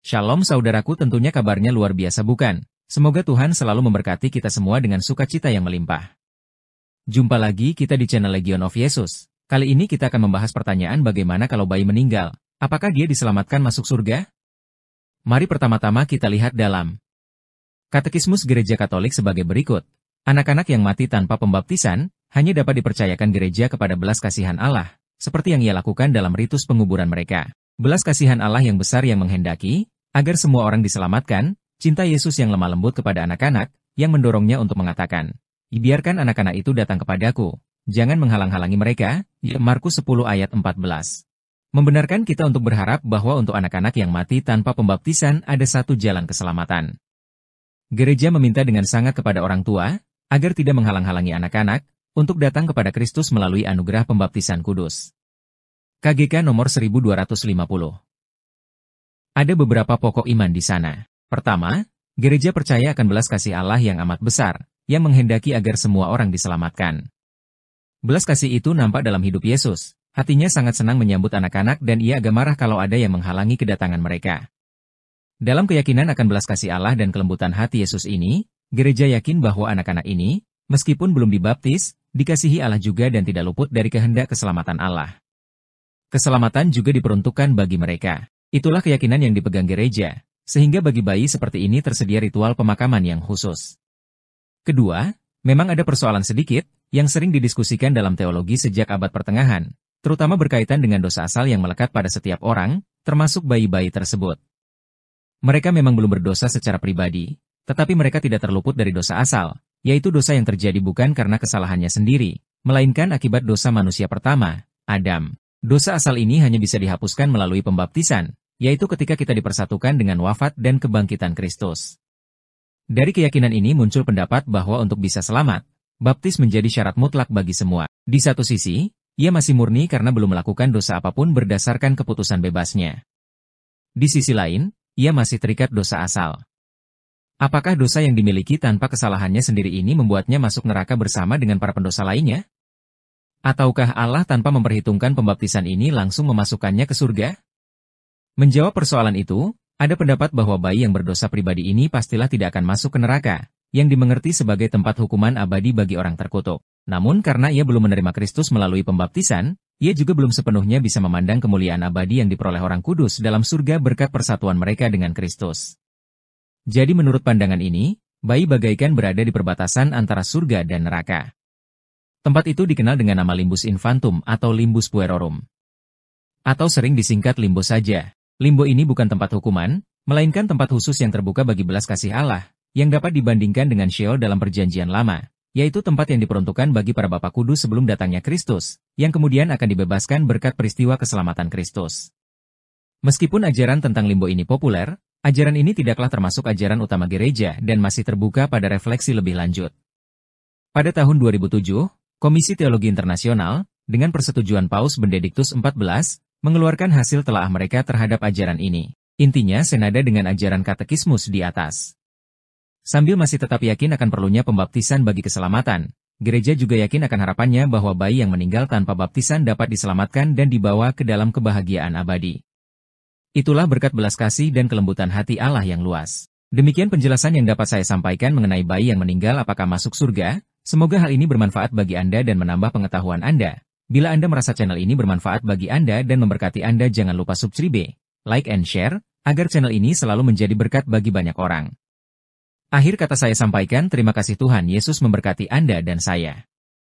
Shalom saudaraku, tentunya kabarnya luar biasa bukan? Semoga Tuhan selalu memberkati kita semua dengan sukacita yang melimpah. Jumpa lagi kita di channel Legion of Yesus. Kali ini kita akan membahas pertanyaan bagaimana kalau bayi meninggal. Apakah dia diselamatkan masuk surga? Mari pertama-tama kita lihat dalam Katekismus Gereja Katolik sebagai berikut. Anak-anak yang mati tanpa pembaptisan hanya dapat dipercayakan gereja kepada belas kasihan Allah, seperti yang ia lakukan dalam ritus penguburan mereka. Belas kasihan Allah yang besar yang menghendaki agar semua orang diselamatkan, cinta Yesus yang lemah lembut kepada anak-anak, yang mendorongnya untuk mengatakan, "Biarkan anak-anak itu datang kepadaku, jangan menghalang-halangi mereka." Markus 10 ayat 14. Membenarkan kita untuk berharap bahwa untuk anak-anak yang mati tanpa pembaptisan ada satu jalan keselamatan. Gereja meminta dengan sangat kepada orang tua, agar tidak menghalang-halangi anak-anak, untuk datang kepada Kristus melalui anugerah pembaptisan kudus. KGK nomor 1250. Ada beberapa pokok iman di sana. Pertama, gereja percaya akan belas kasih Allah yang amat besar, yang menghendaki agar semua orang diselamatkan. Belas kasih itu nampak dalam hidup Yesus. Hatinya sangat senang menyambut anak-anak dan ia agak marah kalau ada yang menghalangi kedatangan mereka. Dalam keyakinan akan belas kasih Allah dan kelembutan hati Yesus ini, gereja yakin bahwa anak-anak ini, meskipun belum dibaptis, dikasihi Allah juga dan tidak luput dari kehendak keselamatan Allah. Keselamatan juga diperuntukkan bagi mereka. Itulah keyakinan yang dipegang gereja, sehingga bagi bayi seperti ini tersedia ritual pemakaman yang khusus. Kedua, memang ada persoalan sedikit, yang sering didiskusikan dalam teologi sejak abad pertengahan, terutama berkaitan dengan dosa asal yang melekat pada setiap orang, termasuk bayi-bayi tersebut. Mereka memang belum berdosa secara pribadi, tetapi mereka tidak terluput dari dosa asal, yaitu dosa yang terjadi bukan karena kesalahannya sendiri, melainkan akibat dosa manusia pertama, Adam. Dosa asal ini hanya bisa dihapuskan melalui pembaptisan, yaitu ketika kita dipersatukan dengan wafat dan kebangkitan Kristus. Dari keyakinan ini muncul pendapat bahwa untuk bisa selamat, baptis menjadi syarat mutlak bagi semua. Di satu sisi, ia masih murni karena belum melakukan dosa apapun berdasarkan keputusan bebasnya. Di sisi lain, ia masih terikat dosa asal. Apakah dosa yang dimiliki tanpa kesalahannya sendiri ini membuatnya masuk neraka bersama dengan para pendosa lainnya? Ataukah Allah tanpa memperhitungkan pembaptisan ini langsung memasukkannya ke surga? Menjawab persoalan itu, ada pendapat bahwa bayi yang berdosa pribadi ini pastilah tidak akan masuk ke neraka, yang dimengerti sebagai tempat hukuman abadi bagi orang terkutuk. Namun karena ia belum menerima Kristus melalui pembaptisan, ia juga belum sepenuhnya bisa memandang kemuliaan abadi yang diperoleh orang kudus dalam surga berkat persatuan mereka dengan Kristus. Jadi menurut pandangan ini, bayi bagaikan berada di perbatasan antara surga dan neraka. Tempat itu dikenal dengan nama limbus infantum atau limbus puerorum. Atau sering disingkat limbo saja. Limbo ini bukan tempat hukuman, melainkan tempat khusus yang terbuka bagi belas kasih Allah, yang dapat dibandingkan dengan Sheol dalam perjanjian lama, yaitu tempat yang diperuntukkan bagi para bapa kudus sebelum datangnya Kristus, yang kemudian akan dibebaskan berkat peristiwa keselamatan Kristus. Meskipun ajaran tentang limbo ini populer, ajaran ini tidaklah termasuk ajaran utama gereja dan masih terbuka pada refleksi lebih lanjut. Pada tahun 2007, Komisi Teologi Internasional, dengan persetujuan Paus Benediktus XIV, mengeluarkan hasil telaah mereka terhadap ajaran ini. Intinya senada dengan ajaran katekismus di atas. Sambil masih tetap yakin akan perlunya pembaptisan bagi keselamatan, gereja juga yakin akan harapannya bahwa bayi yang meninggal tanpa baptisan dapat diselamatkan dan dibawa ke dalam kebahagiaan abadi. Itulah berkat belas kasih dan kelembutan hati Allah yang luas. Demikian penjelasan yang dapat saya sampaikan mengenai bayi yang meninggal apakah masuk surga. Semoga hal ini bermanfaat bagi Anda dan menambah pengetahuan Anda. Bila Anda merasa channel ini bermanfaat bagi Anda dan memberkati Anda, jangan lupa subscribe, like and share, agar channel ini selalu menjadi berkat bagi banyak orang. Akhir kata saya sampaikan, terima kasih, Tuhan Yesus memberkati Anda dan saya.